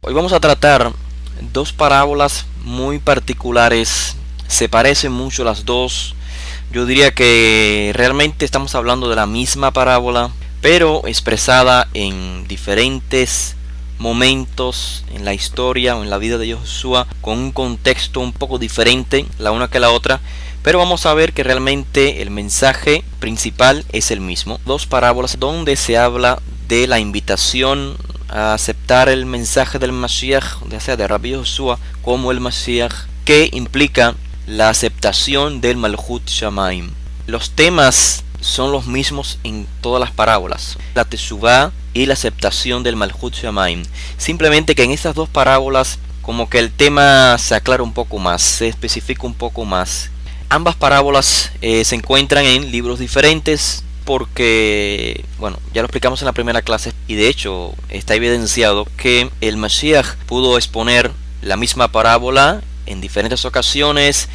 Hoy vamos a tratar dos parábolas muy particulares. Se parecen mucho las dos. Yo diría que realmente estamos hablando de la misma parábola, pero expresada en diferentes momentos en la historia o en la vida de Josué, con un contexto un poco diferente la una que la otra. Pero vamos a ver que realmente el mensaje principal es el mismo. Dos parábolas donde se habla de la invitación a aceptar el mensaje del Mashiach, ya sea de Rabbi Josué como el Mashiach, que implica la aceptación del Malchut Shamaim. Los temas son los mismos en todas las parábolas, la Teshuvá y la aceptación del Malchut Shamaim. Simplemente que en estas dos parábolas como que el tema se aclara un poco más, se especifica un poco más. Ambas parábolas se encuentran en libros diferentes porque, bueno, ya lo explicamos en la primera clase y de hecho está evidenciado que el Mashiach pudo exponer la misma parábola en diferentes ocasiones,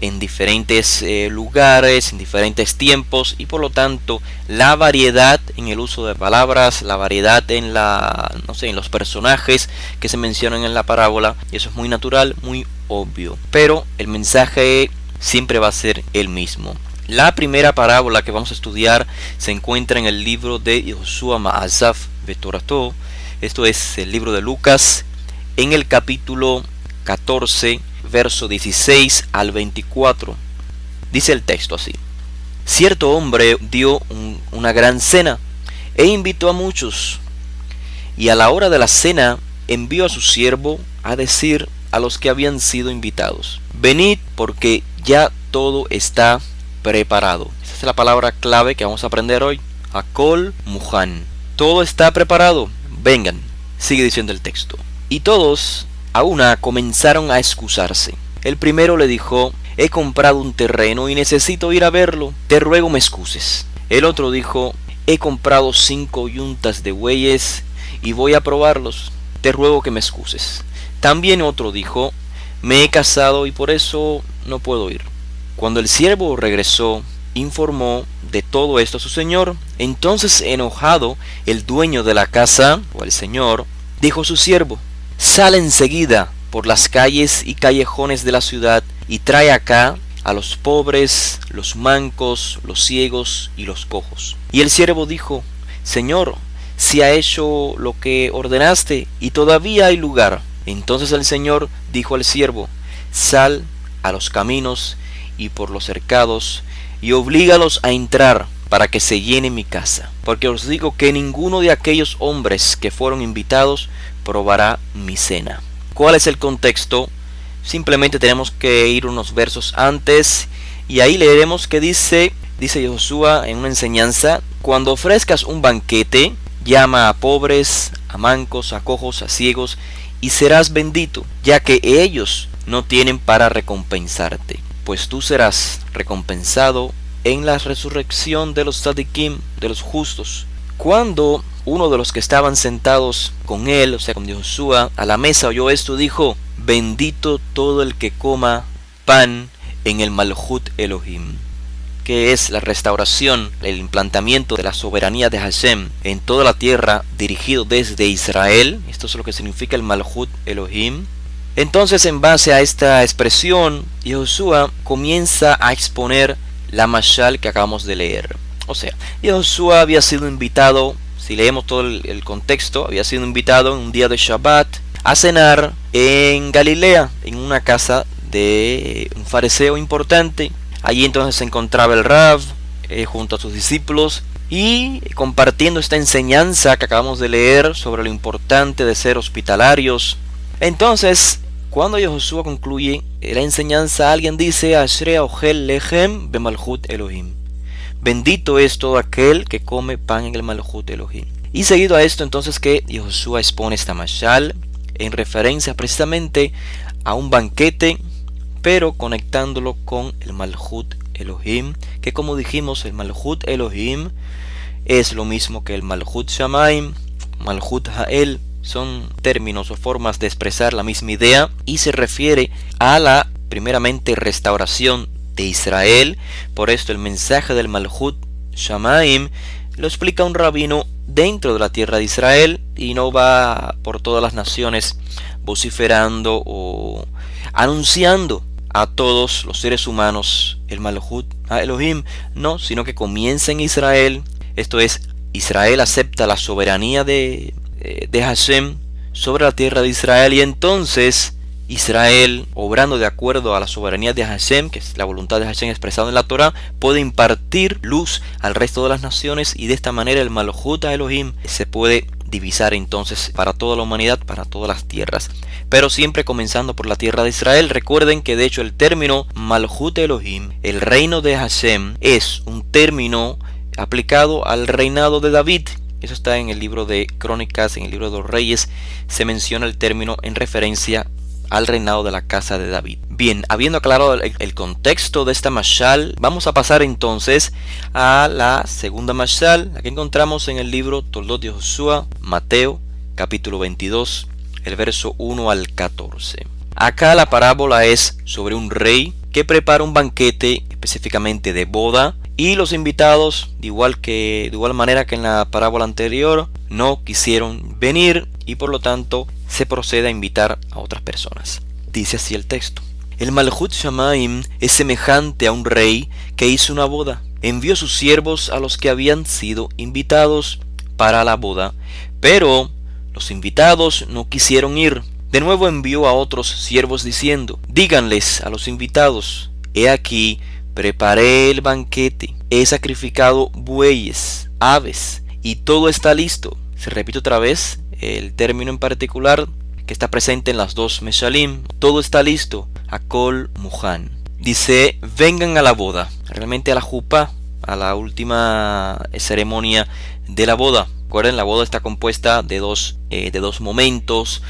en diferentes lugares, en diferentes tiempos, y por lo tanto la variedad en el uso de palabras, la variedad en en los personajes que se mencionan en la parábola, y eso es muy natural, muy obvio, pero el mensaje siempre va a ser el mismo. La primera parábola que vamos a estudiar se encuentra en el libro de Josué Ma'azaf Betorato. Esto es el libro de Lucas, en el capítulo 14, verso 16 al 24. Dice el texto así: Cierto hombre dio una gran cena e invitó a muchos, y a la hora de la cena envió a su siervo a decir a los que habían sido invitados: venid, porque ya todo está preparado. Esa es la palabra clave que vamos a aprender hoy. Hakol Muhan. Todo está preparado. Vengan. Sigue diciendo el texto. Y todos a una comenzaron a excusarse. El primero le dijo: he comprado un terreno y necesito ir a verlo. Te ruego me excuses. El otro dijo: he comprado 5 yuntas de bueyes y voy a probarlos. Te ruego que me excuses. También otro dijo: me he casado y por eso no puedo ir. Cuando el siervo regresó, informó de todo esto a su señor. Entonces, enojado, el dueño de la casa, o el señor, dijo a su siervo: sal enseguida por las calles y callejones de la ciudad y trae acá a los pobres, los mancos, los ciegos y los cojos. Y el siervo dijo: Señor, si ha hecho lo que ordenaste y todavía hay lugar. Entonces el señor dijo al siervo: sal a los caminos y por los cercados y oblígalos a entrar para que se llene mi casa, porque os digo que ninguno de aquellos hombres que fueron invitados probará mi cena. ¿Cuál es el contexto? Simplemente tenemos que ir unos versos antes y ahí leeremos que dice Josué en una enseñanza: cuando ofrezcas un banquete, llama a pobres, a mancos, a cojos, a ciegos, y serás bendito, ya que ellos no tienen para recompensarte, pues tú serás recompensado en la resurrección de los tzadikim, de los justos. Cuando uno de los que estaban sentados con él, o sea con Josué, a la mesa oyó esto, dijo: bendito todo el que coma pan en el Malchut Elohim, que es la restauración, el implantamiento de la soberanía de Hashem en toda la tierra, dirigido desde Israel. Esto es lo que significa el Malchut Elohim. Entonces, en base a esta expresión, Josué comienza a exponer la mashal que acabamos de leer. O sea, Josué había sido invitado, si leemos todo el contexto, había sido invitado en un día de Shabbat a cenar en Galilea, en una casa de un fariseo importante. Allí entonces se encontraba el Rav junto a sus discípulos y compartiendo esta enseñanza que acabamos de leer sobre lo importante de ser hospitalarios. Entonces, cuando Josué concluye la enseñanza, alguien dice: Ashrei ochel lechem bemalchut Elohim. Bendito es todo aquel que come pan en el Malchut Elohim. Y seguido a esto entonces que Josué expone esta mashal en referencia precisamente a un banquete, pero conectándolo con el Malchut Elohim, que como dijimos, el Malchut Elohim es lo mismo que el Malchut Shamaim, Malchut Ha'el. Son términos o formas de expresar la misma idea y se refiere a la, primeramente, restauración de Israel. Por esto el mensaje del Malchut Shamaim lo explica un rabino dentro de la tierra de Israel y no va por todas las naciones vociferando o anunciando a todos los seres humanos el Malhut a Elohim, no, sino que comienza en Israel. Esto es, Israel acepta la soberanía de Hashem sobre la tierra de Israel, y entonces Israel, obrando de acuerdo a la soberanía de Hashem, que es la voluntad de Hashem expresada en la Torah, puede impartir luz al resto de las naciones, y de esta manera el Malhut a Elohim se puede divisar entonces para toda la humanidad, para todas las tierras, pero siempre comenzando por la tierra de Israel. Recuerden que de hecho el término Malhut Elohim, el reino de Hashem, es un término aplicado al reinado de David. Eso está en el libro de Crónicas, en el libro de los Reyes, se menciona el término en referencia al reinado de la casa de David. Bien, habiendo aclarado el contexto de esta mashal, vamos a pasar entonces a la segunda mashal, la que encontramos en el libro Toldot de Josué, Mateo, capítulo 22, el verso 1 al 14. Acá la parábola es sobre un rey que prepara un banquete específicamente de boda, y los invitados, de igual manera que en la parábola anterior, no quisieron venir, y por lo tanto se procede a invitar a otras personas. Dice así el texto: el Malhut Shamaim es semejante a un rey que hizo una boda. Envió sus siervos a los que habían sido invitados para la boda, pero los invitados no quisieron ir. De nuevo envió a otros siervos diciendo: díganles a los invitados, he aquí, preparé el banquete, he sacrificado bueyes, aves, y todo está listo. Se repite otra vez el término en particular que está presente en las dos Meshalim. Todo está listo. Akol Muhan. Dice, vengan a la boda. Realmente a la Jupá, a la última ceremonia de la boda. Recuerden, la boda está compuesta de dos momentos: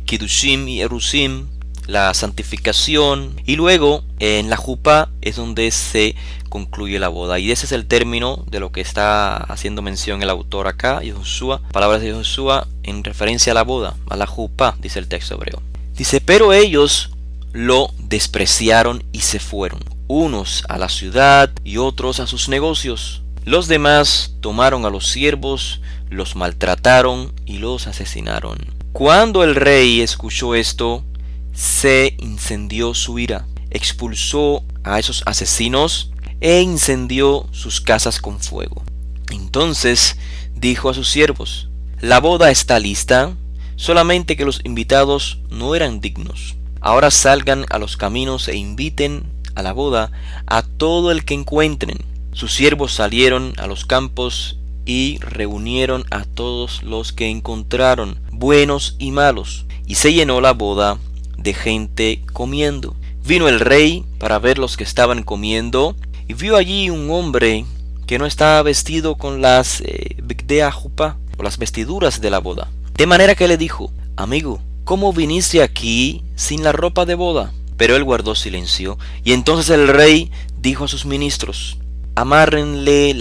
Kiddushim y Erusim, la santificación, y luego en la Jupá es donde se concluye la boda. Y ese es el término de lo que está haciendo mención el autor acá, Josué, palabras de Josué en referencia a la boda, a la Jupá, dice el texto hebreo. Dice, pero ellos lo despreciaron y se fueron, unos a la ciudad y otros a sus negocios. Los demás tomaron a los siervos, los maltrataron y los asesinaron. Cuando el rey escuchó esto, se incendió su ira, expulsó a esos asesinos e incendió sus casas con fuego. Entonces dijo a sus siervos, la boda está lista, solamente que los invitados no eran dignos. Ahora salgan a los caminos e inviten a la boda a todo el que encuentren. Sus siervos salieron a los campos y reunieron a todos los que encontraron, buenos y malos, y se llenó la boda de gente comiendo. Vino el rey para ver los que estaban comiendo, y vio allí un hombre que no estaba vestido con las Bigdei Jupá, o las vestiduras de la boda. De manera que le dijo, amigo, ¿cómo viniste aquí sin la ropa de boda? Pero él guardó silencio, y entonces el rey dijo a sus ministros, amárrenle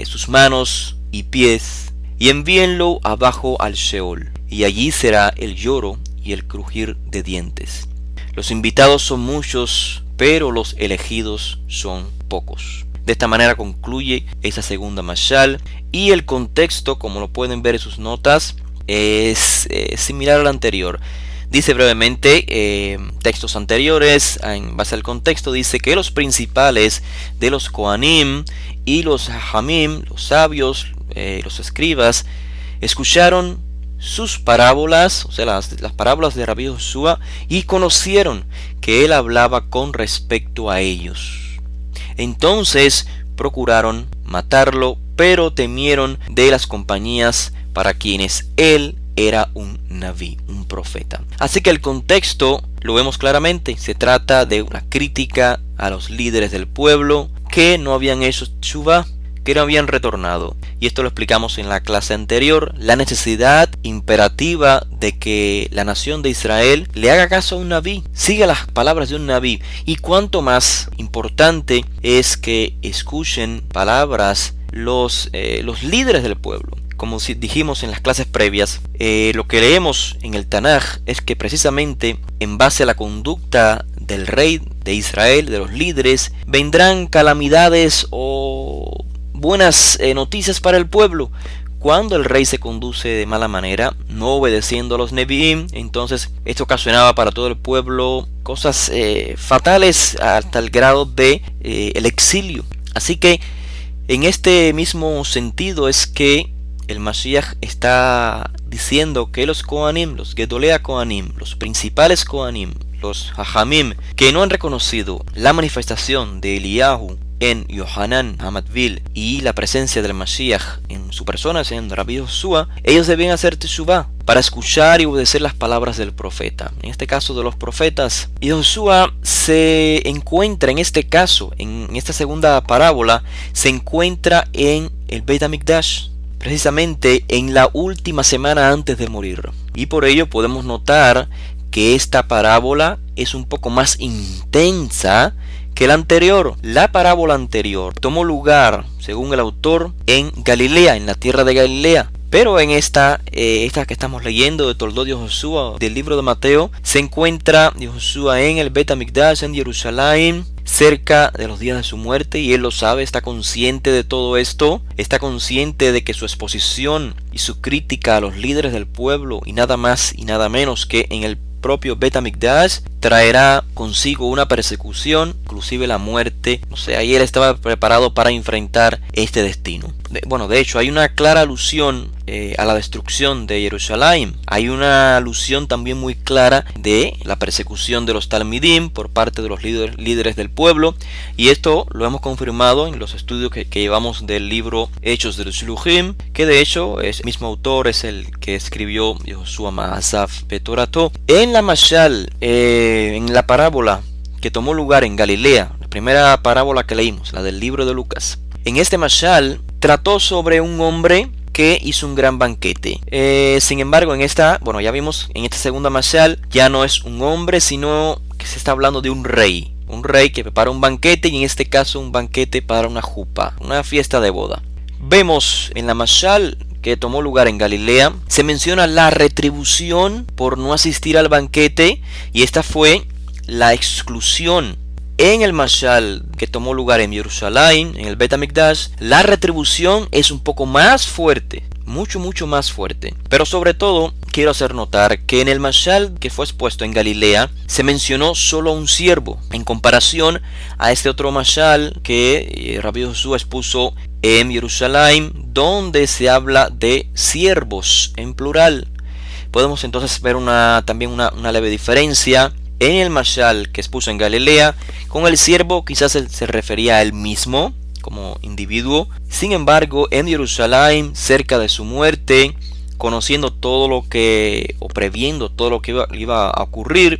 sus manos y pies, y envíenlo abajo al Sheol, y allí será el lloro y el crujir de dientes. Los invitados son muchos, pero los elegidos son pocos. De esta manera concluye esa segunda mashal, y el contexto, como lo pueden ver en sus notas, es similar al anterior. Dice brevemente, textos anteriores, en base al contexto, dice que los principales de los Kohanim y los Hajamim, los sabios, los escribas, escucharon sus parábolas, o sea, las parábolas de Rabbi Josué, y conocieron que él hablaba con respecto a ellos. Entonces procuraron matarlo, pero temieron de las compañías para quienes él era un naví, un profeta. Así que el contexto lo vemos claramente. Se trata de una crítica a los líderes del pueblo que no habían hecho teshuvá, que no habían retornado. Y esto lo explicamos en la clase anterior, la necesidad imperativa de que la nación de Israel le haga caso a un naví, siga las palabras de un naví. Y cuanto más importante es que escuchen palabras los líderes del pueblo. Como dijimos en las clases previas, lo que leemos en el Tanaj es que precisamente en base a la conducta del rey de Israel, de los líderes, vendrán calamidades o buenas noticias para el pueblo. Cuando el rey se conduce de mala manera, no obedeciendo a los Nevi'im, entonces esto ocasionaba para todo el pueblo cosas fatales hasta el grado de el exilio. Así que en este mismo sentido es que el Mashiach está diciendo que los Kohanim, los Gedolea Kohanim, los principales Kohanim, los Hajamim, que no han reconocido la manifestación de Eliyahu en Yohanan Hamatvil y la presencia del Mashiach en su persona, en Rabbi Joshua, ellos deben hacer teshuvá para escuchar y obedecer las palabras del profeta, en este caso de los profetas. Y Joshua se encuentra en este caso, en esta segunda parábola, se encuentra en el Beit HaMikdash, precisamente en la última semana antes de morir. Y por ello podemos notar que esta parábola es un poco más intensa que la anterior. La parábola anterior tomó lugar, según el autor, en Galilea, en la tierra de Galilea. Pero en esta que estamos leyendo de Toldot de Joshua, del libro de Mateo, se encuentra Joshua en el Beit HaMikdash, en Jerusalén, cerca de los días de su muerte, y él lo sabe, está consciente de todo esto, está consciente de que su exposición y su crítica a los líderes del pueblo, y nada más y nada menos que en el propio Beit HaMikdash, traerá consigo una persecución, inclusive la muerte. O sea, ahí él estaba preparado para enfrentar este destino. De hecho, hay una clara alusión a la destrucción de Jerusalén. Hay una alusión también muy clara de la persecución de los Talmidim por parte de los líderes del pueblo. Y esto lo hemos confirmado en los estudios que llevamos del libro Hechos de los Shluchim, que de hecho el mismo autor es el que escribió Joshua Ma'asaf Betorato. En la Mashal, en la parábola que tomó lugar en Galilea, la primera parábola que leímos, la del libro de Lucas, en este Mashal trató sobre un hombre que hizo un gran banquete. Sin embargo, ya vimos en esta segunda Mashal, ya no es un hombre, sino que se está hablando de un rey que prepara un banquete, y en este caso un banquete para una jupa, una fiesta de boda. Vemos en la Mashal que tomó lugar en Galilea, se menciona la retribución por no asistir al banquete, y esta fue la exclusión. En el Mashal que tomó lugar en Jerusalén, en el Beit HaMikdash, la retribución es un poco más fuerte, mucho más fuerte. Pero sobre todo quiero hacer notar que en el Mashal que fue expuesto en Galilea se mencionó solo a un siervo, en comparación a este otro Mashal que Rabbi Joshua expuso en Jerusalén, donde se habla de siervos en plural. Podemos entonces ver también una leve diferencia. En el Mashal que expuso en Galilea, con el siervo quizás se refería a él mismo como individuo. Sin embargo, en Jerusalén, cerca de su muerte, conociendo todo lo que, o previendo todo lo que iba a ocurrir,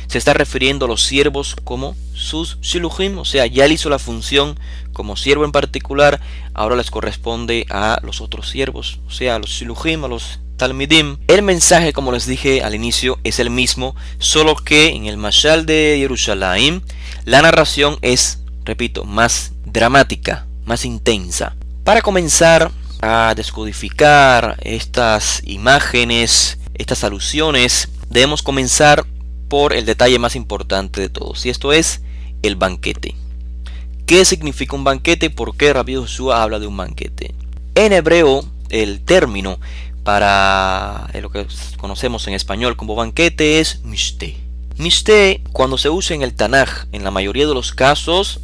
se está refiriendo a los siervos como sus shiluchim. O sea, ya él hizo la función como siervo en particular, ahora les corresponde a los otros siervos, o sea, a los shiluchim, a los Talmidim. El mensaje, como les dije al inicio, es el mismo, solo que en el Mashal de Jerusalén la narración es, repito, más dramática, más intensa. Para comenzar a descodificar estas imágenes, estas alusiones, debemos comenzar por el detalle más importante de todos, y esto es el banquete. ¿Qué significa un banquete? ¿Por qué Rabbi Joshua habla de un banquete? En hebreo, el término para lo que conocemos en español como banquete es mishte. Mishte, cuando se usa en el Tanaj, en la mayoría de los casos,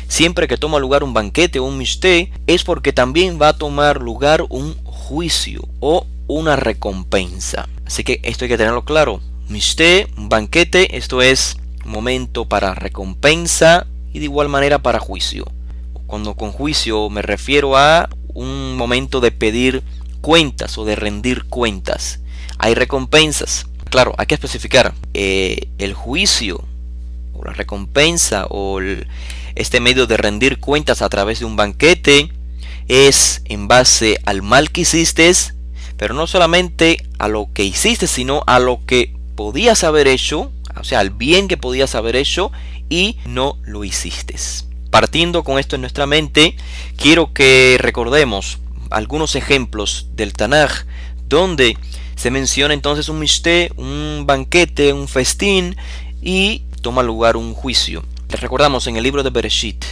siempre que toma lugar un banquete o un mishte, es porque también va a tomar lugar un juicio o una recompensa. Así que esto hay que tenerlo claro. Mishte, un banquete, esto es un momento para recompensa y de igual manera para juicio. Cuando con juicio me refiero a un momento de pedir cuentas o de rendir cuentas. Hay recompensas. Claro, hay que especificar. El juicio o la recompensa o este medio de rendir cuentas a través de un banquete es en base al mal que hiciste, pero no solamente a lo que hiciste, sino a lo que podías haber hecho, o sea, al bien que podías haber hecho y no lo hiciste. Partiendo con esto en nuestra mente, quiero que recordemos algunos ejemplos del Tanaj donde se menciona entonces un mishte, un banquete, un festín, y toma lugar un juicio. Les recordamos en el libro de Bereshit,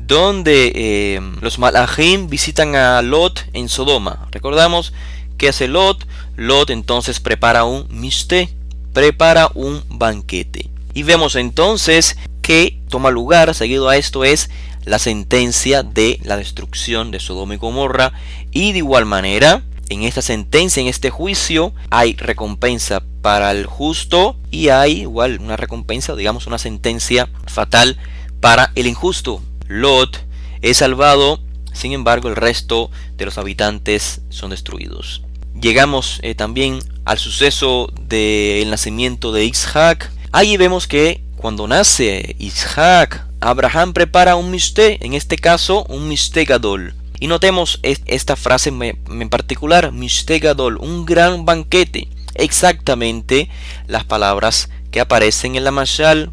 donde los malachim visitan a Lot en Sodoma. Recordamos que hace Lot. Lot entonces prepara un mishte, prepara un banquete. Y vemos entonces que toma lugar, seguido a esto, es la sentencia de la destrucción de Sodoma y Gomorra. Y de igual manera, en esta sentencia, en este juicio, hay recompensa para el justo y hay igual una recompensa, digamos una sentencia fatal para el injusto. Lot es salvado, sin embargo el resto de los habitantes son destruidos. Llegamos también al suceso del nacimiento de Isaac. Allí vemos que cuando nace Isaac, Abraham prepara un mishte, en este caso un mishte gadol. Y notemos esta frase en particular, mishte gadol, un gran banquete. Exactamente las palabras que aparecen en la mashal,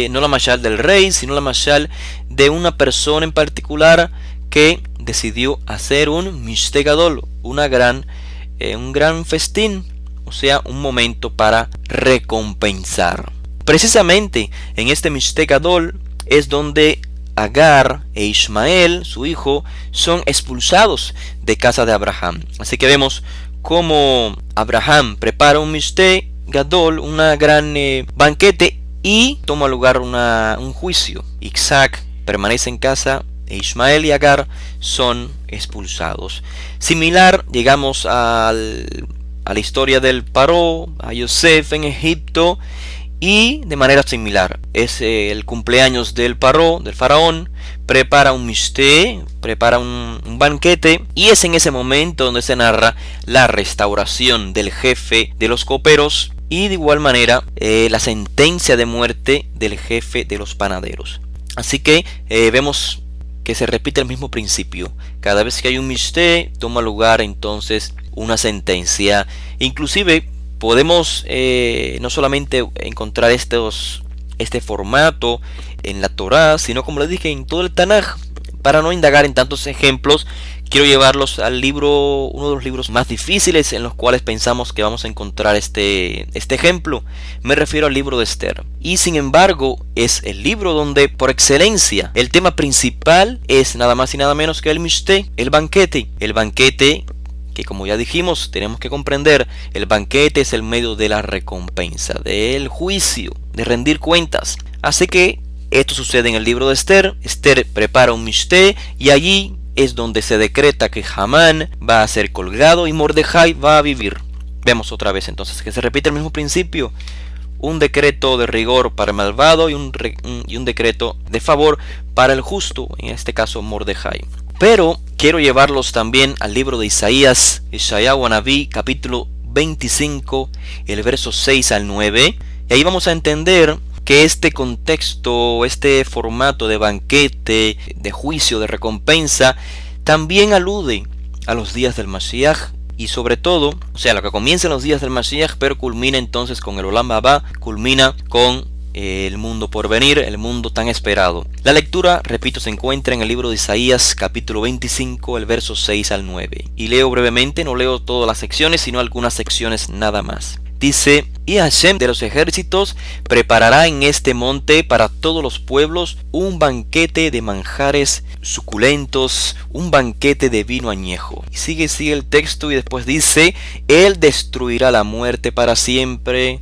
no la mashal del rey, sino la mashal de una persona en particular que decidió hacer un mishte gadol, un gran festín, o sea, un momento para recompensar. Precisamente en este mishte gadol es donde Agar e Ismael, su hijo, son expulsados de casa de Abraham. Así que vemos cómo Abraham prepara un mishte gadol, una gran banquete, y toma lugar un juicio. Isaac permanece en casa e Ismael y Agar son expulsados. Similar, llegamos a la historia del Paró, a Yosef en Egipto. Y de manera similar, es el cumpleaños del Paró, del faraón, prepara un mishte, prepara un banquete, y es en ese momento donde se narra la restauración del jefe de los coperos y de igual manera la sentencia de muerte del jefe de los panaderos. Así que vemos que se repite el mismo principio. Cada vez que hay un mishte, toma lugar entonces una sentencia. Inclusive podemos no solamente encontrar este formato en la Torá, sino, como les dije, en todo el Tanaj. Para no indagar en tantos ejemplos, quiero llevarlos al libro, uno de los libros más difíciles en los cuales pensamos que vamos a encontrar este ejemplo. Me refiero al libro de Esther. Y sin embargo, es el libro donde por excelencia el tema principal es nada más y nada menos que el mishte, el banquete. El banquete que, como ya dijimos, tenemos que comprender, el banquete es el medio de la recompensa, del juicio, de rendir cuentas. Así que esto sucede en el libro de Esther. Esther prepara un mishte y allí es donde se decreta que Hamán va a ser colgado y Mordejai va a vivir. Vemos otra vez entonces que se repite el mismo principio. Un decreto de rigor para el malvado y un decreto de favor para el justo, en este caso Mordejai. Pero quiero llevarlos también al libro de Isaías, Yeshayahu Anabí, capítulo 25, el verso 6 al 9. Y ahí vamos a entender que este contexto, este formato de banquete, de juicio, de recompensa, también alude a los días del Mashiach. Y sobre todo, o sea, lo que comienza en los días del Mashiach, pero culmina entonces con el Olam Haba, culmina con el mundo por venir, el mundo tan esperado. La lectura, repito, se encuentra en el libro de Isaías, capítulo 25, el verso 6 al 9. Y leo brevemente, no leo todas las secciones, sino algunas secciones nada más. Dice: y Hashem de los ejércitos preparará en este monte para todos los pueblos un banquete de manjares suculentos, un banquete de vino añejo. Y sigue el texto y después dice: él destruirá la muerte para siempre.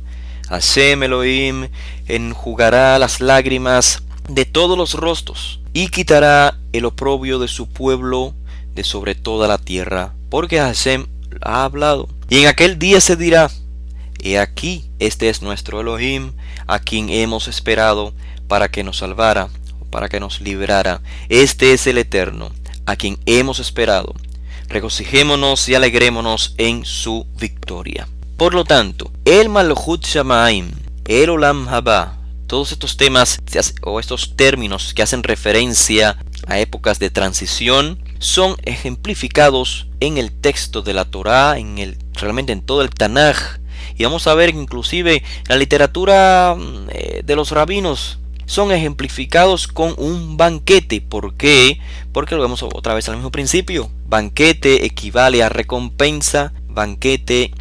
Hashem Elohim enjugará las lágrimas de todos los rostros y quitará el oprobio de su pueblo de sobre toda la tierra, porque Hashem ha hablado. Y en aquel día se dirá: he aquí, este es nuestro Elohim, a quien hemos esperado para que nos salvara, o para que nos librara. Este es el Eterno, a quien hemos esperado. Regocijémonos y alegrémonos en su victoria. Por lo tanto, el Malchut Shamaim, el Olam Haba, todos estos temas o estos términos que hacen referencia a épocas de transición son ejemplificados en el texto de la Torá, realmente en todo el Tanaj. Y vamos a ver que inclusive la literatura de los rabinos son ejemplificados con un banquete. ¿Por qué? Porque lo vemos otra vez al mismo principio. Banquete equivale a recompensa, banquete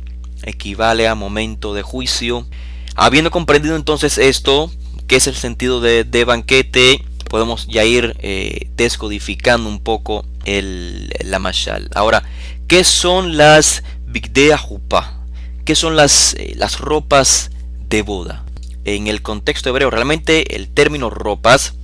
equivale a momento de juicio. Habiendo comprendido entonces esto, ¿qué es el sentido de banquete? podemos ya ir descodificando un poco la mashal. Ahora, ¿qué son las bigdei huppah? ¿Qué son las ropas de boda? En el contexto hebreo, realmente el término ropas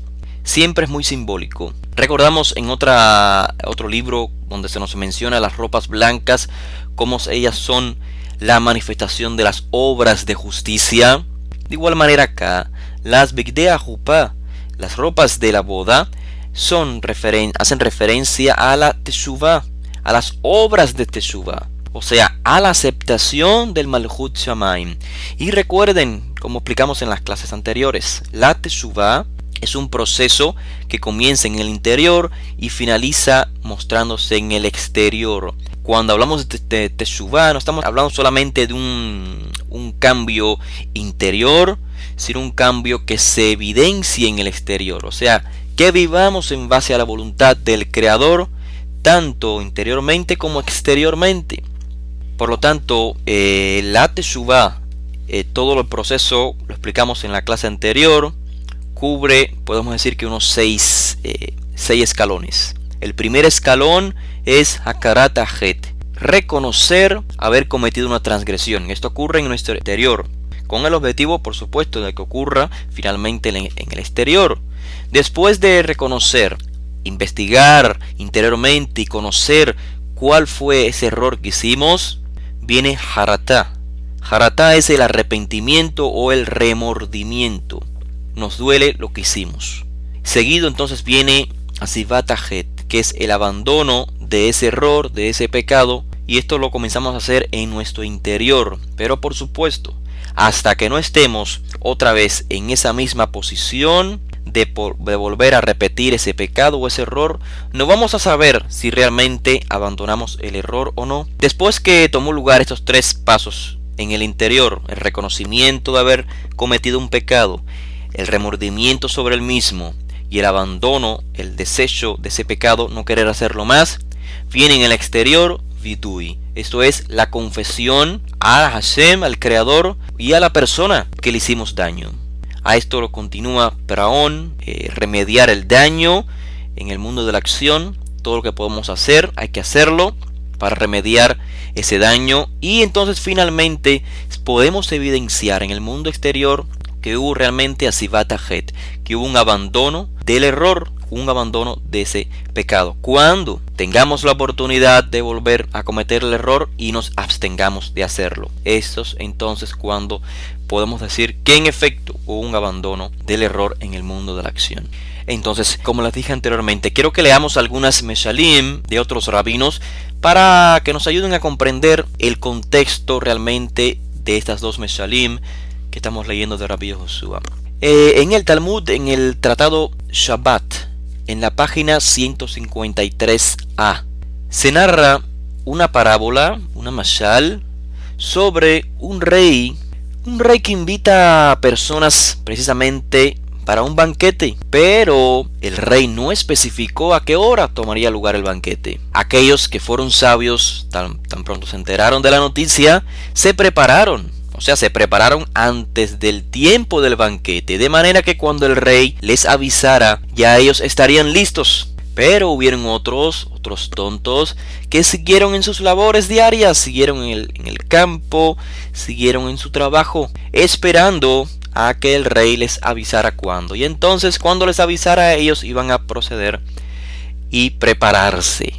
siempre es muy simbólico. Recordamos en otro libro donde se nos menciona las ropas blancas, como ellas son la manifestación de las obras de justicia. De igual manera acá, las bigdei huppah, las ropas de la boda, hacen referencia a la teshuvah, a las obras de teshuvah, o sea, a la aceptación del Malhut Shamayim. Y recuerden, como explicamos en las clases anteriores, la teshuvah es un proceso que comienza en el interior y finaliza mostrándose en el exterior. Cuando hablamos de teshuvah, no estamos hablando solamente de un cambio interior, sino un cambio que se evidencia en el exterior. O sea, que vivamos en base a la voluntad del Creador, tanto interiormente como exteriormente. Por lo tanto, la teshuvah, todo el proceso, lo explicamos en la clase anterior, cubre, podemos decir que unos 6 escalones. El primer escalón es hakarat hahet, reconocer haber cometido una transgresión. Esto ocurre en nuestro interior, con el objetivo, por supuesto, de que ocurra finalmente en el exterior. Después de reconocer, investigar interiormente y conocer cuál fue ese error que hicimos, viene haratá. Haratá es el arrepentimiento o el remordimiento. Nos duele lo que hicimos. Seguido entonces viene asivat hahet, que es el abandono de ese error, de ese pecado, y esto lo comenzamos a hacer en nuestro interior. Pero por supuesto, hasta que no estemos otra vez en esa misma posición de volver a repetir ese pecado o ese error, no vamos a saber si realmente abandonamos el error o no. Después que tomó lugar estos 3 pasos en el interior, el reconocimiento de haber cometido un pecado, el remordimiento sobre el mismo y el abandono, el desecho de ese pecado, no querer hacerlo más, viene en el exterior vidui. Esto es la confesión a Hashem, al Creador, y a la persona que le hicimos daño. A esto lo continúa Praón, remediar el daño en el mundo de la acción. Todo lo que podemos hacer, hay que hacerlo para remediar ese daño. Y entonces finalmente podemos evidenciar en el mundo exterior que hubo realmente asivat hahet, que hubo un abandono del error, un abandono de ese pecado. Cuando tengamos la oportunidad de volver a cometer el error y nos abstengamos de hacerlo. Esto es entonces cuando podemos decir que en efecto hubo un abandono del error en el mundo de la acción. Entonces, como les dije anteriormente, quiero que leamos algunas meshalim de otros rabinos para que nos ayuden a comprender el contexto realmente de estas 2 meshalim que estamos leyendo de Rabbi Yehoshua. En el Talmud, en el tratado Shabbat, en la página 153a, se narra una parábola, una mashal, sobre un rey que invita a personas precisamente para un banquete, pero el rey no especificó a qué hora tomaría lugar el banquete. Aquellos que fueron sabios, tan pronto se enteraron de la noticia, se prepararon antes del tiempo del banquete, de manera que cuando el rey les avisara, ya ellos estarían listos. Pero hubieron otros tontos que siguieron en sus labores diarias, siguieron en el campo, siguieron en su trabajo, esperando a que el rey les avisara cuándo. Y entonces cuando les avisara, ellos iban a proceder y prepararse.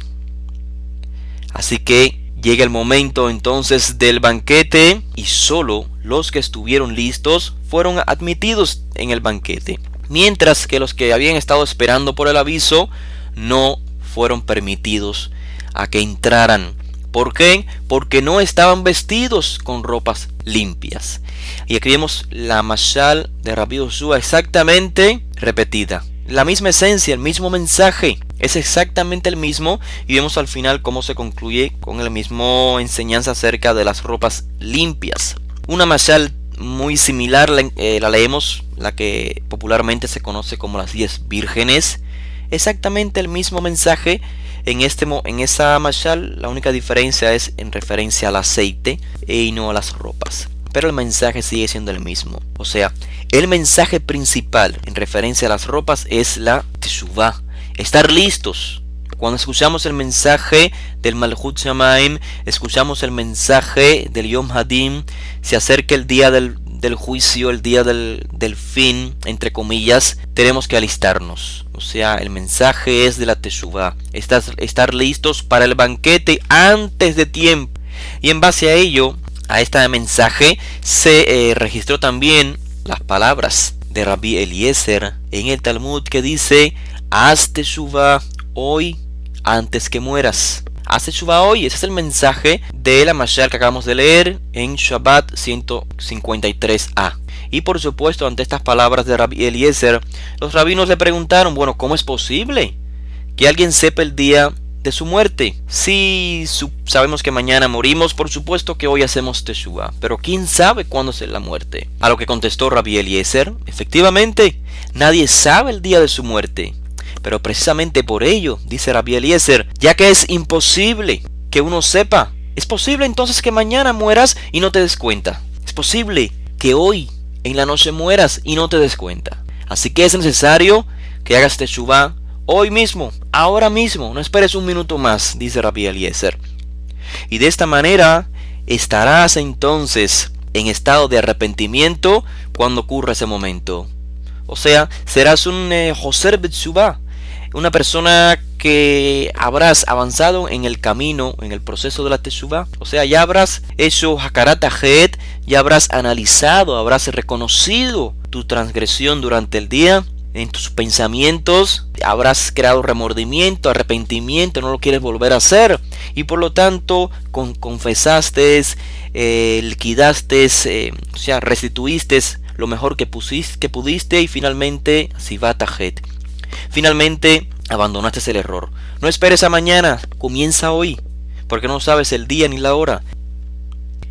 Así que llega el momento entonces del banquete y solo los que estuvieron listos fueron admitidos en el banquete, mientras que los que habían estado esperando por el aviso no fueron permitidos a que entraran. ¿Por qué? Porque no estaban vestidos con ropas limpias. Y aquí vemos la mashal de Rabbi Yehoshua exactamente repetida. La misma esencia, el mismo mensaje, es exactamente el mismo, y vemos al final cómo se concluye con la misma enseñanza acerca de las ropas limpias. Una mashal muy similar la leemos, la que popularmente se conoce como las 10 vírgenes. Exactamente el mismo mensaje en esa mashal. La única diferencia es en referencia al aceite y no a las ropas, pero el mensaje sigue siendo el mismo. O sea, El mensaje principal en referencia a las ropas es la teshuvá, estar listos. Cuando escuchamos el mensaje del Malchut Shamaim, escuchamos el mensaje del Yom Hadim, se acerca el día del juicio, el día del fin, entre comillas, tenemos que alistarnos. O sea, el mensaje es de la teshuvá, estar listos para el banquete antes de tiempo. Y en base a ello, a este mensaje, se registró también las palabras de Rabbi Eliezer en el Talmud que dice: haz teshuvá hoy antes que mueras. Haz teshuvá hoy. Ese es el mensaje de la Mashal que acabamos de leer en Shabbat 153a. Y por supuesto, ante estas palabras de Rabbi Eliezer, los rabinos le preguntaron: bueno, ¿cómo es posible que alguien sepa el día de su muerte? Si sabemos que mañana morimos, por supuesto que hoy hacemos teshuvá, pero ¿quién sabe cuándo es la muerte? A lo que contestó Rabbi Eliezer: efectivamente, nadie sabe el día de su muerte. Pero precisamente por ello, dice Rabbi Eliezer, ya que es imposible que uno sepa, es posible entonces que mañana mueras y no te des cuenta. Es posible que hoy en la noche mueras y no te des cuenta. Así que es necesario que hagas teshuvá hoy mismo, ahora mismo. No esperes un minuto más, dice Rabbi Eliezer. Y de esta manera estarás entonces en estado de arrepentimiento cuando ocurra ese momento. O sea, serás un Joser B'teshuvá, una persona que habrás avanzado en el camino, en el proceso de la teshuvá. O sea, ya habrás hecho hakarat hahet, ya habrás analizado, habrás reconocido tu transgresión durante el día, en tus pensamientos, habrás creado remordimiento, arrepentimiento, no lo quieres volver a hacer. Y por lo tanto, confesaste, liquidaste, o sea, restituiste lo mejor que pudiste y finalmente, sivat hahet. Finalmente, abandonaste el error. No esperes a mañana, comienza hoy, porque no sabes el día ni la hora.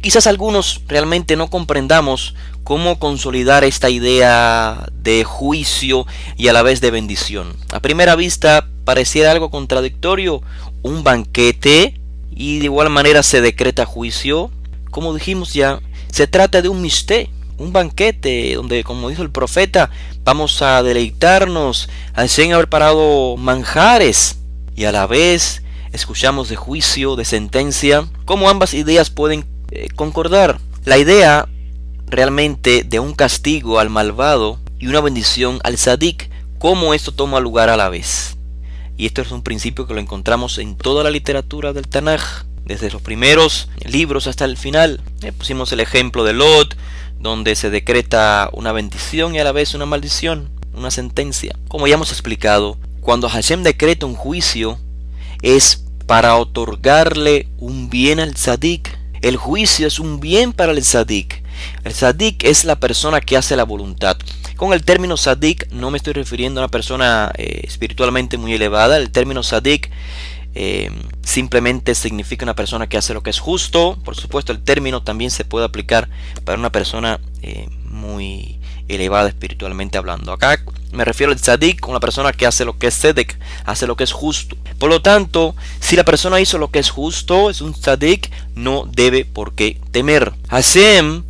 Quizás algunos realmente no comprendamos cómo consolidar esta idea de juicio y a la vez de bendición. A primera vista pareciera algo contradictorio, un banquete y de igual manera se decreta juicio. Como dijimos ya, se trata de un mishté, un banquete donde, como dijo el profeta, vamos a deleitarnos, Hashem ha preparado manjares y a la vez escuchamos de juicio, de sentencia. ¿Cómo ambas ideas pueden concordar? La idea realmente de un castigo al malvado y una bendición al tzadik, ¿cómo esto toma lugar a la vez? Y esto es un principio que lo encontramos en toda la literatura del Tanaj, desde los primeros libros hasta el final. Pusimos el ejemplo de Lot, donde se decreta una bendición y a la vez una maldición, una sentencia. Como ya hemos explicado, cuando Hashem decreta un juicio, es para otorgarle un bien al tzadik. El juicio es un bien para el tzadik. El tzadik es la persona que hace la voluntad. Con el término tzadik no me estoy refiriendo a una persona espiritualmente muy elevada. El término tzadik simplemente significa una persona que hace lo que es justo. Por supuesto, el término también se puede aplicar para una persona muy elevada espiritualmente hablando. Acá me refiero al tzadik, con la persona que hace lo que es tzedek, hace lo que es justo. Por lo tanto, si la persona hizo lo que es justo, es un tzadik, no debe por qué temer. Hashem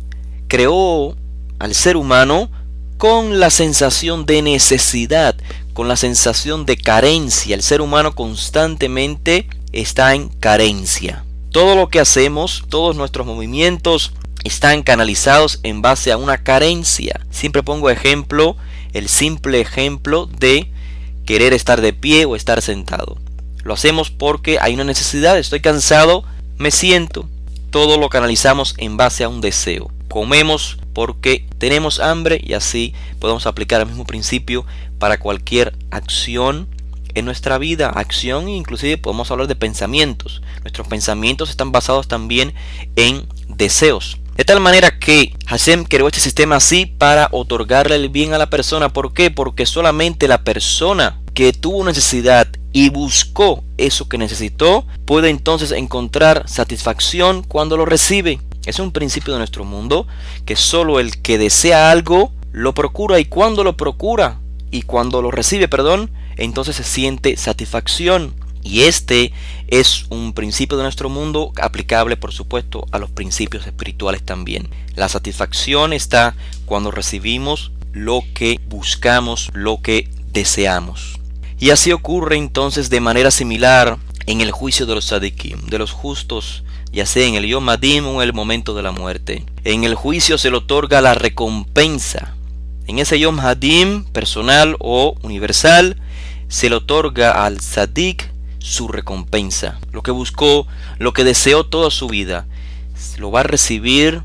creó al ser humano con la sensación de necesidad, con la sensación de carencia. El ser humano constantemente está en carencia. Todo lo que hacemos, todos nuestros movimientos están canalizados en base a una carencia. Siempre pongo ejemplo, el simple ejemplo de querer estar de pie o estar sentado. Lo hacemos porque hay una necesidad, estoy cansado, me siento. Todo lo canalizamos en base a un deseo. Comemos porque tenemos hambre y así podemos aplicar el mismo principio para cualquier acción en nuestra vida. Acción, inclusive podemos hablar de pensamientos. Nuestros pensamientos están basados también en deseos. De tal manera que Hashem creó este sistema así para otorgarle el bien a la persona. ¿Por qué? Porque solamente la persona que tuvo necesidad y buscó eso que necesitó puede entonces encontrar satisfacción cuando lo recibe. Es un principio de nuestro mundo que solo el que desea algo lo procura y cuando lo procura y cuando lo recibe, entonces se siente satisfacción. Y este es un principio de nuestro mundo aplicable, por supuesto, a los principios espirituales también. La satisfacción está cuando recibimos lo que buscamos, lo que deseamos. Y así ocurre entonces de manera similar en el juicio de los tzadikim, de los justos, ya sea en el Yom Hadim o en el momento de la muerte. En el juicio se le otorga la recompensa. En ese Yom Hadim personal o universal se le otorga al tzadik su recompensa. Lo que buscó, lo que deseó toda su vida, lo va a recibir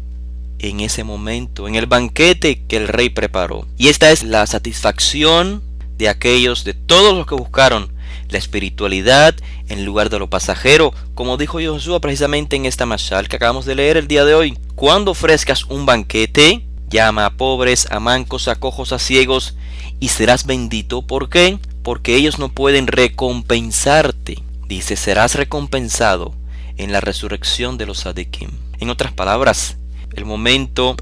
en ese momento, en el banquete que el rey preparó. Y esta es la satisfacción de aquellos, de todos los que buscaron la espiritualidad en lugar de lo pasajero, como dijo Josué precisamente en esta mashal que acabamos de leer el día de hoy. Cuando ofrezcas un banquete, llama a pobres, a mancos, a cojos, a ciegos, y serás bendito. ¿Por qué? Porque ellos no pueden recompensarte. Dice, serás recompensado en la resurrección de los tzadikim. En otras palabras, el momento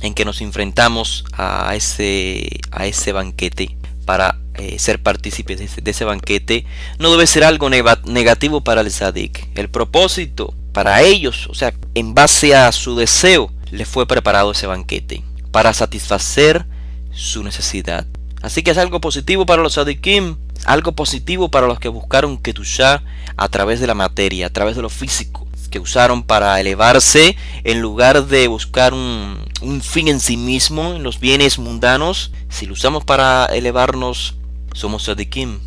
en que nos enfrentamos a ese banquete, para ser partícipes de ese banquete, no debe ser algo negativo para el tzadik. El propósito para ellos, o sea, en base a su deseo, les fue preparado ese banquete para satisfacer su necesidad. Así que es algo positivo para los tzadikim, algo positivo para los que buscaron Kedushá a través de la materia, a través de lo físico, que usaron para elevarse en lugar de buscar un fin en sí mismo, en los bienes mundanos. Si lo usamos para elevarnos, somos tzadikim,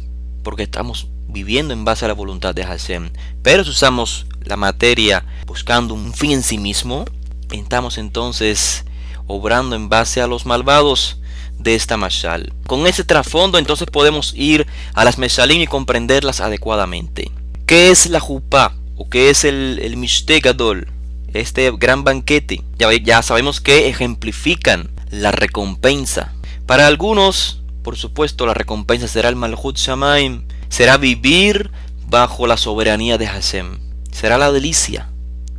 porque estamos viviendo en base a la voluntad de Hashem. Pero si usamos la materia buscando un fin en sí mismo, estamos entonces obrando en base a los malvados de esta mashal. Con ese trasfondo entonces podemos ir a las meshalim y comprenderlas adecuadamente. ¿Qué es la jupá? ¿O qué es el Mishteh Gadol? Este gran banquete. Ya sabemos que ejemplifican la recompensa. Para algunos, por supuesto, la recompensa será el Malchut Shamaim. Será vivir bajo la soberanía de Hashem. Será la delicia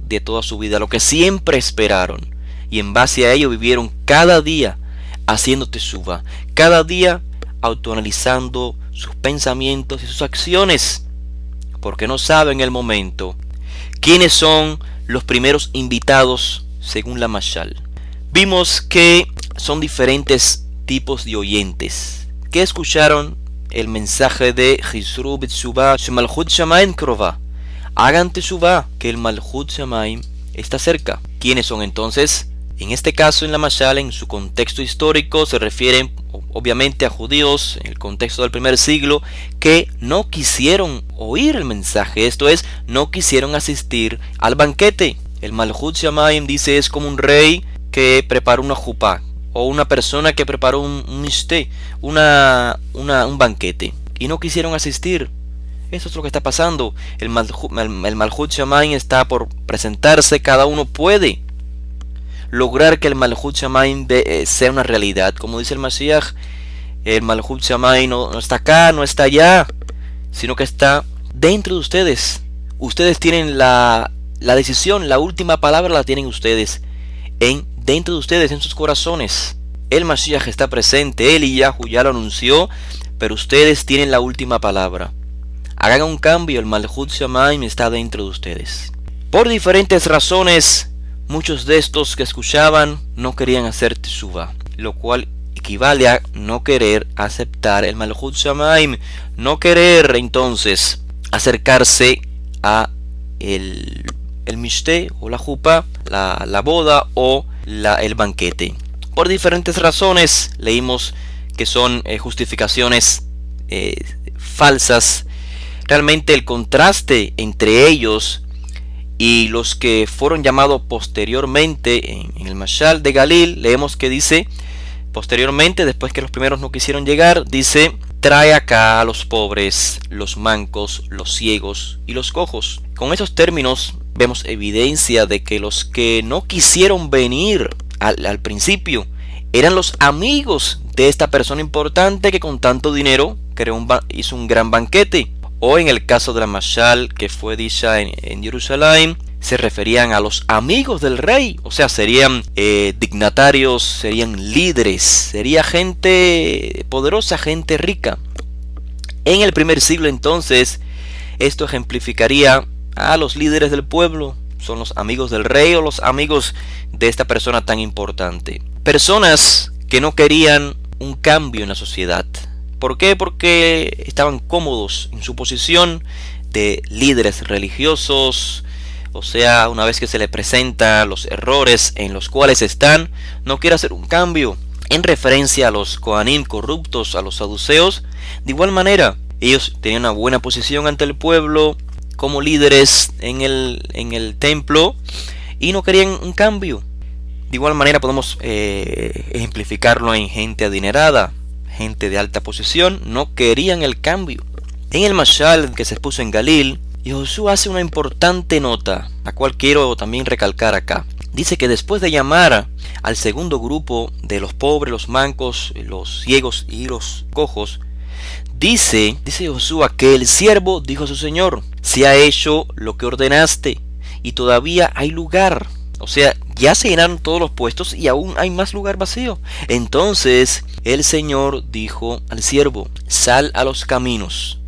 de toda su vida, lo que siempre esperaron. Y en base a ello vivieron cada día haciendo teshuva, cada día autoanalizando sus pensamientos y sus acciones, porque no saben el momento quiénes son los primeros invitados según la mashal. Vimos que son diferentes tipos de oyentes que escucharon el mensaje de Chizru b'teshuvah shemalchut shamayim krova. Hagan teshuva, que el Malchut Shamayim está cerca. ¿Quiénes son entonces? En este caso, en la mashal, en su contexto histórico, se refieren obviamente a judíos en el contexto del primer siglo que no quisieron oír el mensaje, esto es, no quisieron asistir al banquete. El Malchut Shamayim, dice, es como un rey que preparó una jupá, o una persona que preparó un mishteh, un banquete, y no quisieron asistir. Eso es lo que está pasando. El Malchut Shamayim está por presentarse. Cada uno puede lograr que el Malchut Shamayim sea una realidad. Como dice el Mashiach, el Malchut Shamayim no está acá, no está allá, sino que está dentro de ustedes. Ustedes tienen la decisión, la última palabra la tienen ustedes, dentro de ustedes, en sus corazones. El Mashiach está presente, Eliyahu ya lo anunció, pero ustedes tienen la última palabra. Hagan un cambio, el Malchut Shamayim está dentro de ustedes. Por diferentes razones, muchos de estos que escuchaban no querían hacer teshuva, lo cual equivale a no querer aceptar el Malchut Shamayim, no querer entonces acercarse a el mishteh o la jupa, la boda o el banquete. Por diferentes razones, leímos que son justificaciones falsas. Realmente el contraste entre ellos y los que fueron llamados posteriormente en el Mashal de Galil, leemos que dice posteriormente, después que los primeros no quisieron llegar, dice: trae acá a los pobres, los mancos, los ciegos y los cojos. Con esos términos vemos evidencia de que los que no quisieron venir al principio eran los amigos de esta persona importante que con tanto dinero hizo un gran banquete. O en el caso de la mashal que fue dicha en Jerusalén, se referían a los amigos del rey. O sea, serían dignatarios, serían líderes, sería gente poderosa, gente rica. En el primer siglo entonces, esto ejemplificaría a los líderes del pueblo. Son los amigos del rey o los amigos de esta persona tan importante. Personas que no querían un cambio en la sociedad. ¿Por qué? Porque estaban cómodos en su posición de líderes religiosos. O sea, una vez que se les presenta los errores en los cuales están, no quiere hacer un cambio. En referencia a los Kohanim corruptos, a los saduceos, de igual manera, ellos tenían una buena posición ante el pueblo como líderes en el templo y no querían un cambio. De igual manera podemos ejemplificarlo en gente adinerada, gente de alta posición, no querían el cambio. En el Mashal que se expuso en Galil, Josué hace una importante nota, la cual quiero también recalcar acá. Dice que después de llamar al segundo grupo de los pobres, los mancos, los ciegos y los cojos, dice Josué que el siervo dijo a su señor: se ha hecho lo que ordenaste y todavía hay lugar. O sea, ya se llenaron todos los puestos y aún hay más lugar vacío. Entonces el Señor dijo al siervo: sal a los caminos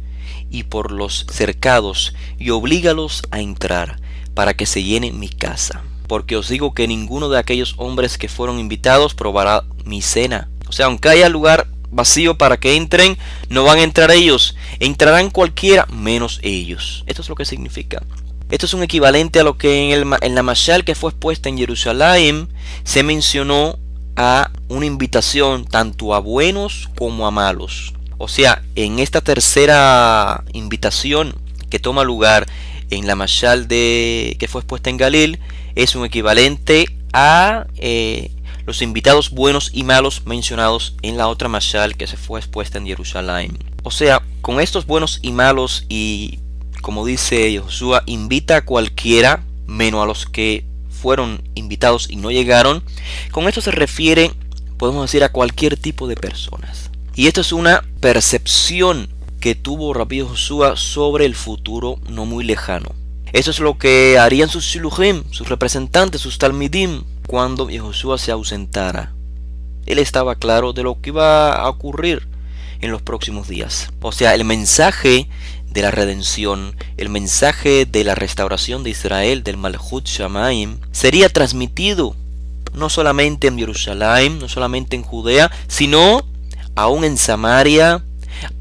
y por los cercados y oblígalos a entrar para que se llene mi casa. Porque os digo que ninguno de aquellos hombres que fueron invitados probará mi cena. O sea, aunque haya lugar vacío para que entren, no van a entrar ellos. Entrarán cualquiera menos ellos. Esto es lo que significa. Esto es un equivalente a lo que en la Mashal que fue expuesta en Jerusalén se mencionó a una invitación tanto a buenos como a malos. O sea, en esta tercera invitación que toma lugar en la Mashal que fue expuesta en Galil, es un equivalente a los invitados buenos y malos mencionados en la otra Mashal que se fue expuesta en Jerusalén. O sea, con estos buenos y malos, y como dice Josué, invita a cualquiera menos a los que fueron invitados y no llegaron. Con esto se refiere, podemos decir, a cualquier tipo de personas. Y esto es una percepción que tuvo Rabbi Josué sobre el futuro no muy lejano. Eso es lo que harían sus shiluchim, sus representantes, sus talmidim, cuando Josué se ausentara. Él estaba claro de lo que iba a ocurrir en los próximos días. O sea, el mensaje de la redención, el mensaje de la restauración de Israel, del Malchut Shamaim, sería transmitido no solamente en Jerusalén, no solamente en Judea, sino aún en Samaria,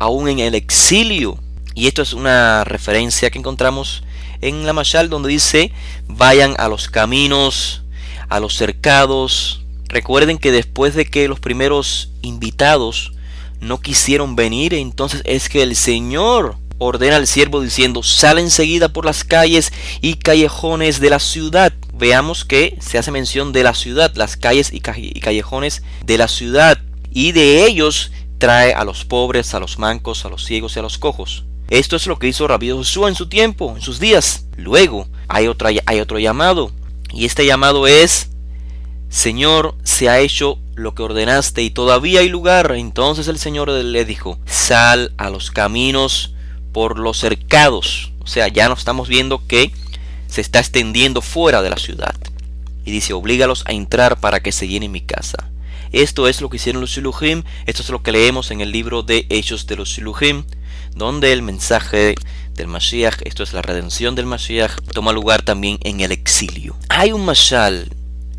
aún en el exilio. Y esto es una referencia que encontramos en la Mashal, donde dice: vayan a los caminos, a los cercados. Recuerden que después de que los primeros invitados no quisieron venir, entonces es que el Señor ordena al siervo diciendo: sale enseguida por las calles y callejones de la ciudad. Veamos que se hace mención de la ciudad, las calles y callejones de la ciudad, y de ellos trae a los pobres, a los mancos, a los ciegos y a los cojos. Esto es lo que hizo Rabbi Josué en su tiempo, en sus días. Luego hay otro llamado, y este llamado es: Señor, se ha hecho lo que ordenaste y todavía hay lugar. Entonces el Señor le dijo: sal a los caminos por los cercados. O sea, ya no estamos viendo que se está extendiendo fuera de la ciudad. Y dice: oblígalos a entrar para que se llene mi casa. Esto es lo que hicieron los Shiluchim. Esto es lo que leemos en el libro de Hechos de los Shiluchim, donde el mensaje del Mashiach, esto es la redención del Mashiach, toma lugar también en el exilio. Hay un mashal,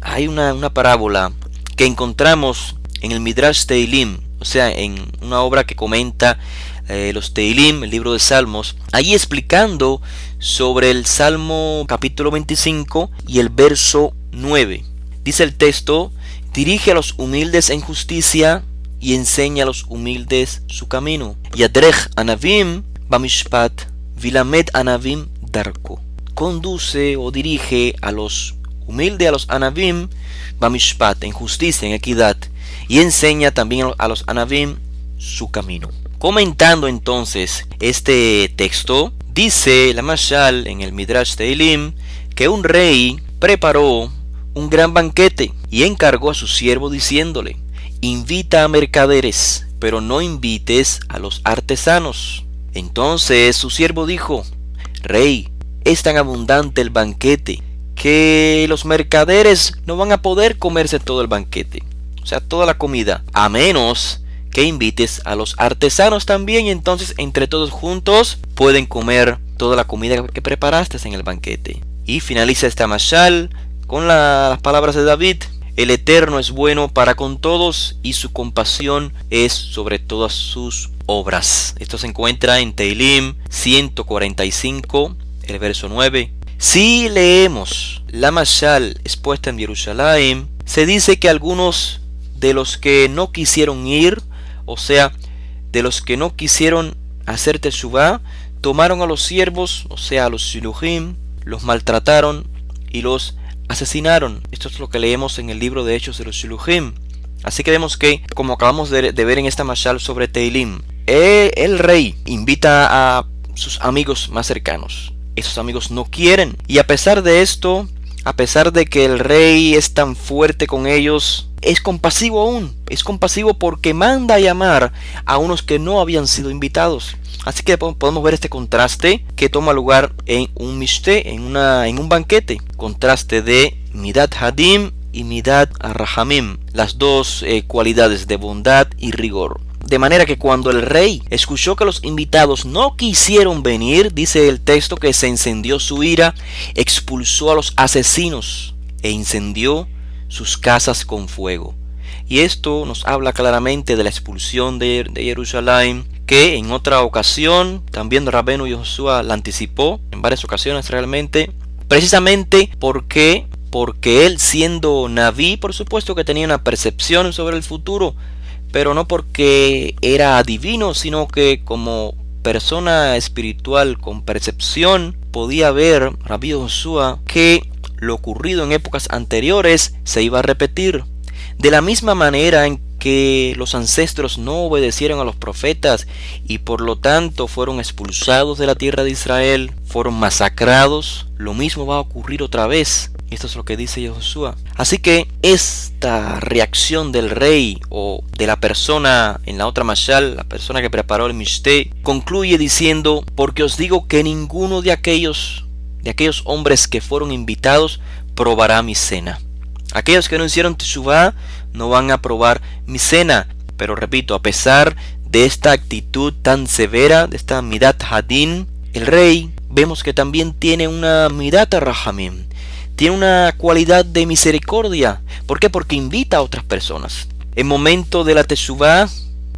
hay una parábola que encontramos en el Midrash Teilim, o sea, en una obra que comenta los Teilim, el libro de Salmos, allí explicando sobre el Salmo capítulo 25 y el verso 9. Dice el texto: dirige a los humildes en justicia y enseña a los humildes su camino. Yadrech anavim bamishpat vilamed anavim darko. Conduce o dirige a los humildes, a los anavim, bamishpat, en justicia, en equidad, y enseña también a los anavim su camino. Comentando entonces este texto, dice la Mashal en el Midrash Teilim que un rey preparó un gran banquete y encargó a su siervo diciéndole: invita a mercaderes, pero no invites a los artesanos. Entonces su siervo dijo: Rey, es tan abundante el banquete que los mercaderes no van a poder comerse todo el banquete, o sea, toda la comida, a menos que invites a los artesanos también, y entonces entre todos juntos pueden comer toda la comida que preparaste en el banquete. Y finaliza esta mashal con las palabras de David: El Eterno es bueno para con todos y su compasión es sobre todas sus obras. Esto se encuentra en Teilim 145, el verso 9. Si leemos la Mashal expuesta en Jerusalén, se dice que algunos de los que no quisieron ir, o sea, de los que no quisieron hacer teshuvá, tomaron a los siervos, o sea, a los shiluchim, los maltrataron y los asesinaron. Esto es lo que leemos en el libro de Hechos de los shiluchim. Así que vemos que, como acabamos de ver en esta Mashal sobre Teilim, el rey invita a sus amigos más cercanos. Esos amigos no quieren. Y a pesar de esto, a pesar de que el rey es tan fuerte con ellos, es compasivo aún. Es compasivo porque manda a llamar a unos que no habían sido invitados. Así que podemos ver este contraste que toma lugar en un mishte, en un banquete. Contraste de Midat Hadim y Midat Rahamim. Las dos cualidades de bondad y rigor. De manera que cuando el rey escuchó que los invitados no quisieron venir, dice el texto que se encendió su ira, expulsó a los asesinos e incendió sus casas con fuego. Y esto nos habla claramente de la expulsión de Jerusalén, que en otra ocasión también Rabbeinu Yoshua la anticipó en varias ocasiones realmente, precisamente porque él, siendo Naví, por supuesto que tenía una percepción sobre el futuro, pero no porque era adivino, sino que como persona espiritual con percepción podía ver Rabbi Yoshua que lo ocurrido en épocas anteriores se iba a repetir. De la misma manera en que los ancestros no obedecieron a los profetas y por lo tanto fueron expulsados de la tierra de Israel, fueron masacrados, lo mismo va a ocurrir otra vez. Esto es lo que dice Yoshua. Así que esta reacción del rey o de la persona en la otra mashal, la persona que preparó el mishte, concluye diciendo: porque os digo que ninguno de aquellos hombres que fueron invitados probará mi cena. Aquellos que no hicieron teshuvá no van a probar mi cena. Pero repito, a pesar de esta actitud tan severa, de esta midat hadin, el rey vemos que también tiene una midat rahamim. Tiene una cualidad de misericordia. ¿Por qué? Porque invita a otras personas. El momento de la teshuvá,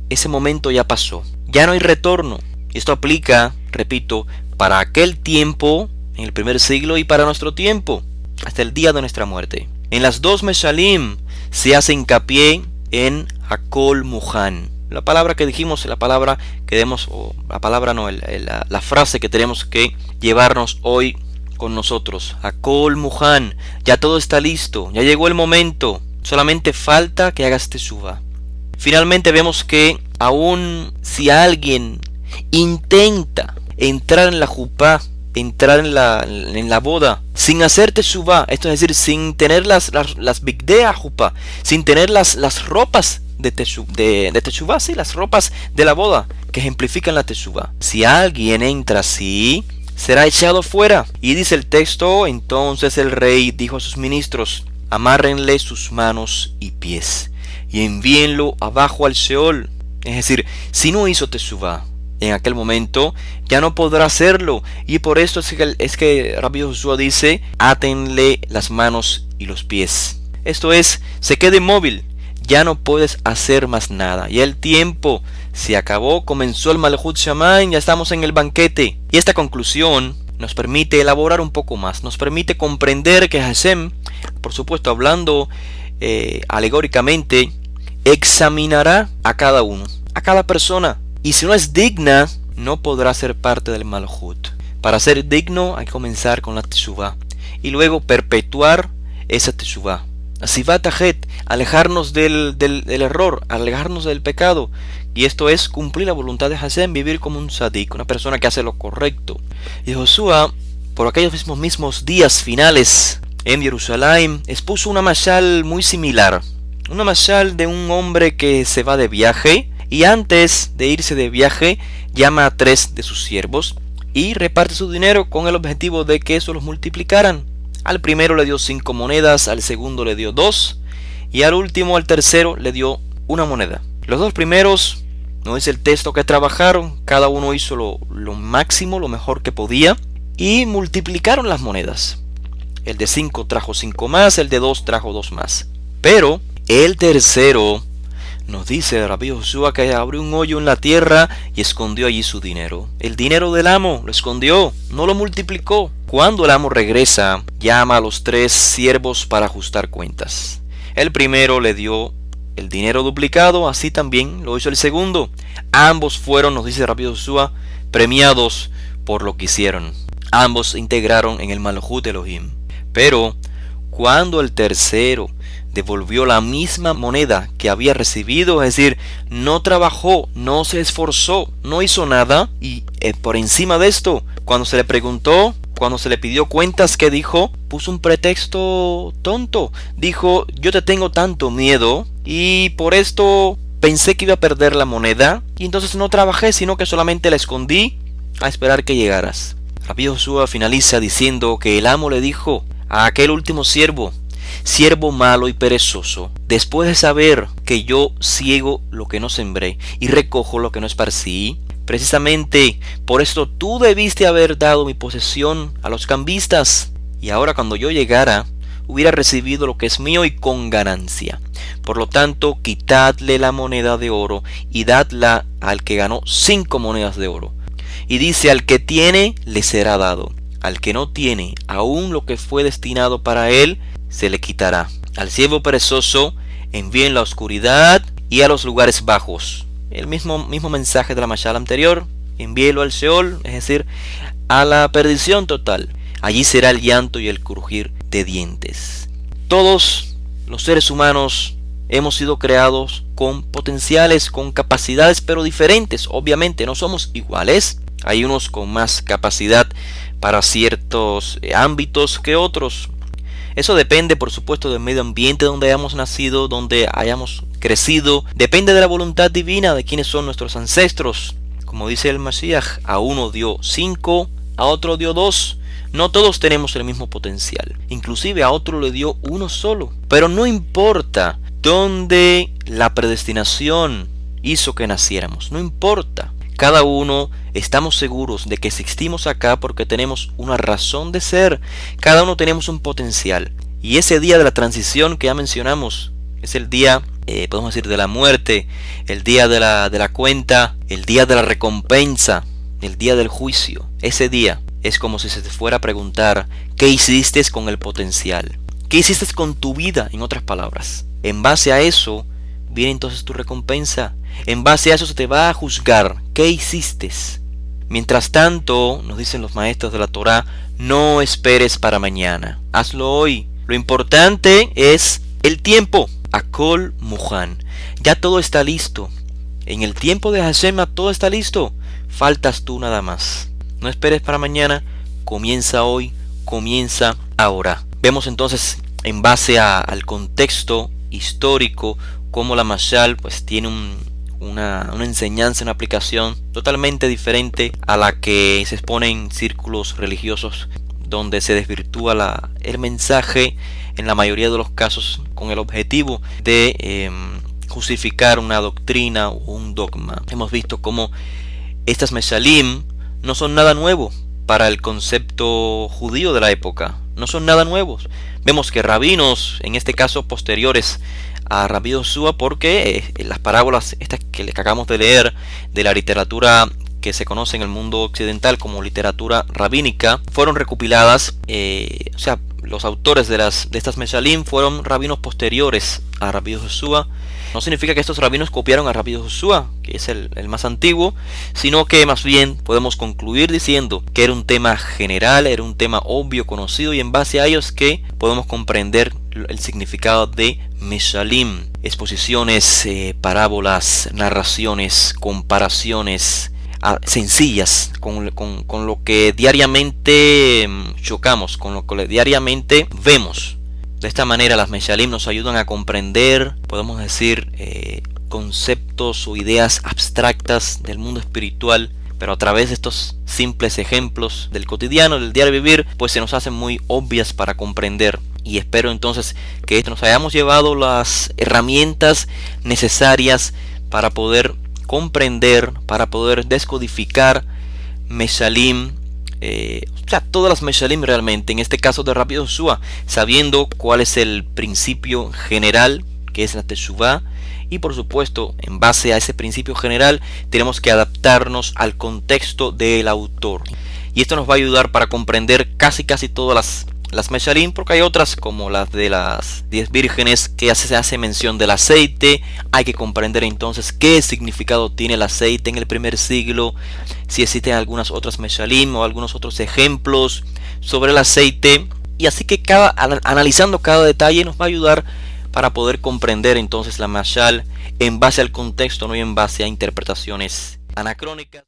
ese momento ya pasó. Ya no hay retorno. Esto aplica, repito, para aquel tiempo, en el primer siglo, y para nuestro tiempo, hasta el día de nuestra muerte. En las dos meshalim se hace hincapié en Hakol Muhan. La palabra que dijimos, la palabra que debemos, o la palabra no, la frase que tenemos que llevarnos hoy con nosotros. Hakol Muhan, ya todo está listo, ya llegó el momento, solamente falta que hagas teshuvá. Finalmente vemos que aun si alguien intenta entrar en la jupá, entrar en la boda sin hacer teshuvá, esto es decir, sin tener las bigdea jupá, sin tener las ropas de teshuvá, sí, las ropas de la boda que ejemplifican la teshuvá. Si alguien entra así, será echado fuera. Y dice el texto: entonces el rey dijo a sus ministros: amárrenle sus manos y pies y envíenlo abajo al Sheol. Es decir, si no hizo teshuvá en aquel momento, ya no podrá hacerlo. Y por esto es que Rabbi Yoshua dice: átenle las manos y los pies. Esto es, se quede inmóvil, ya no puedes hacer más nada. Ya el tiempo se acabó, comenzó el Malchut Shamayim, ya estamos en el banquete. Y esta conclusión nos permite elaborar un poco más, nos permite comprender que Hashem, por supuesto hablando alegóricamente, examinará a cada uno, a cada persona. Y si no es digna, no podrá ser parte del Malchut. Para ser digno hay que comenzar con la teshuvá y luego perpetuar esa teshuvá. Asivat Tajet, alejarnos del error, alejarnos del pecado. Y esto es cumplir la voluntad de Hashem, vivir como un tzadik, una persona que hace lo correcto. Y Josué, por aquellos mismos días finales en Jerusalén, expuso una mashal muy similar. Una mashal de un hombre que se va de viaje y antes de irse de viaje llama a 3 de sus siervos y reparte su dinero con el objetivo de que eso los multiplicaran. Al primero le dio 5 monedas, al segundo le dio 2 y al último, al tercero, le dio 1 moneda. Los 2 primeros, no dice el texto que trabajaron, cada uno hizo lo máximo, lo mejor que podía y multiplicaron las monedas. El de 5 trajo 5 más, el de 2 trajo 2 más. Pero el tercero nos dice Rabbi Joshua que abrió un hoyo en la tierra y escondió allí su dinero. El dinero del amo lo escondió, no lo multiplicó. Cuando el amo regresa, llama a los 3 siervos para ajustar cuentas. El primero le dio el dinero duplicado, así también lo hizo el segundo. Ambos fueron, nos dice Rabbi Joshua, premiados por lo que hicieron. Ambos se integraron en el Malhut Elohim. Pero cuando el tercero devolvió la misma moneda que había recibido, es decir, no trabajó, no se esforzó, no hizo nada, y por encima de esto, cuando se le preguntó, cuando se le pidió cuentas, ¿qué dijo? Puso un pretexto tonto. Dijo, yo te tengo tanto miedo y por esto pensé que iba a perder la moneda y entonces no trabajé, sino que solamente la escondí a esperar que llegaras. Rabbi Joshua finaliza diciendo que el amo le dijo a aquel último siervo, siervo malo y perezoso, después de saber que yo ciego lo que no sembré y recojo lo que no esparcí, precisamente por esto tú debiste haber dado mi posesión a los cambistas, y ahora cuando yo llegara hubiera recibido lo que es mío y con ganancia. Por lo tanto, quitadle la moneda de oro y dadla al que ganó 5 monedas de oro. Y dice, al que tiene le será dado, al que no tiene, aún lo que fue destinado para él se le quitará. Al siervo perezoso envíen la oscuridad y a los lugares bajos. El mismo mensaje de la mashal anterior, envíelo al Sheol, es decir, a la perdición total. Allí será el llanto y el crujir de dientes. Todos los seres humanos hemos sido creados con potenciales, con capacidades, pero diferentes. Obviamente no somos iguales. Hay unos con más capacidad para ciertos ámbitos que otros. Eso depende, por supuesto, del medio ambiente donde hayamos nacido, donde hayamos crecido. Depende de la voluntad divina de quiénes son nuestros ancestros. Como dice el Mashiach, a uno dio 5, a otro dio 2. No todos tenemos el mismo potencial. Inclusive a otro le dio 1 solo. Pero no importa dónde la predestinación hizo que naciéramos. No importa. Cada uno estamos seguros de que existimos acá porque tenemos una razón de ser. Cada uno tenemos un potencial. Y ese día de la transición que ya mencionamos es el día, podemos decir, de la muerte, el día de la cuenta, el día de la recompensa, el día del juicio. Ese día es como si se te fuera a preguntar, ¿qué hiciste con el potencial? ¿Qué hiciste con tu vida? En otras palabras. En base a eso viene entonces tu recompensa. En base a eso se te va a juzgar. ¿Qué hiciste? Mientras tanto, nos dicen los maestros de la Torá, no esperes para mañana. Hazlo hoy. Lo importante es el tiempo. Akol Muhan. Ya todo está listo. En el tiempo de Hashem todo está listo. Faltas tú nada más. No esperes para mañana. Comienza hoy. Comienza ahora. Vemos entonces, en base al contexto histórico, cómo la mashal pues tiene una enseñanza, una aplicación totalmente diferente a la que se expone en círculos religiosos, donde se desvirtúa el mensaje en la mayoría de los casos con el objetivo de justificar una doctrina o un dogma. Hemos visto cómo estas meshalim no son nada nuevo para el concepto judío de la época. No son nada nuevos. Vemos que rabinos, en este caso posteriores a Rabbi Joshua, porque las parábolas estas que acabamos de leer de la literatura que se conoce en el mundo occidental como literatura rabínica, fueron recopiladas, o sea, los autores de estas meshalim fueron rabinos posteriores a Rabbi Joshua. No significa que estos rabinos copiaron a Rabbi Joshua, que es el más antiguo, sino que más bien podemos concluir diciendo que era un tema general, era un tema obvio, conocido, y en base a ellos que podemos comprender el significado de meshalim, exposiciones, parábolas, narraciones, comparaciones sencillas con lo que diariamente chocamos, con lo que diariamente vemos. De esta manera las meshalim nos ayudan a comprender, podemos decir, conceptos o ideas abstractas del mundo espiritual, pero a través de estos simples ejemplos del cotidiano, del diario vivir, pues se nos hacen muy obvias para comprender. Y espero entonces que nos hayamos llevado las herramientas necesarias para poder comprender, para poder descodificar meshalim o sea, todas las Meshalim realmente, en este caso de Rabbi Yoshua, sabiendo cuál es el principio general, que es la Teshuvah, y por supuesto, en base a ese principio general, tenemos que adaptarnos al contexto del autor. Y esto nos va a ayudar para comprender casi todas las Meshalim, porque hay otras como las de las 10 vírgenes que se hace mención del aceite. Hay que comprender entonces qué significado tiene el aceite en el primer siglo, si existen algunas otras Meshalim o algunos otros ejemplos sobre el aceite. Y así que analizando cada detalle nos va a ayudar para poder comprender entonces la Mashal en base al contexto, no en base a interpretaciones anacrónicas.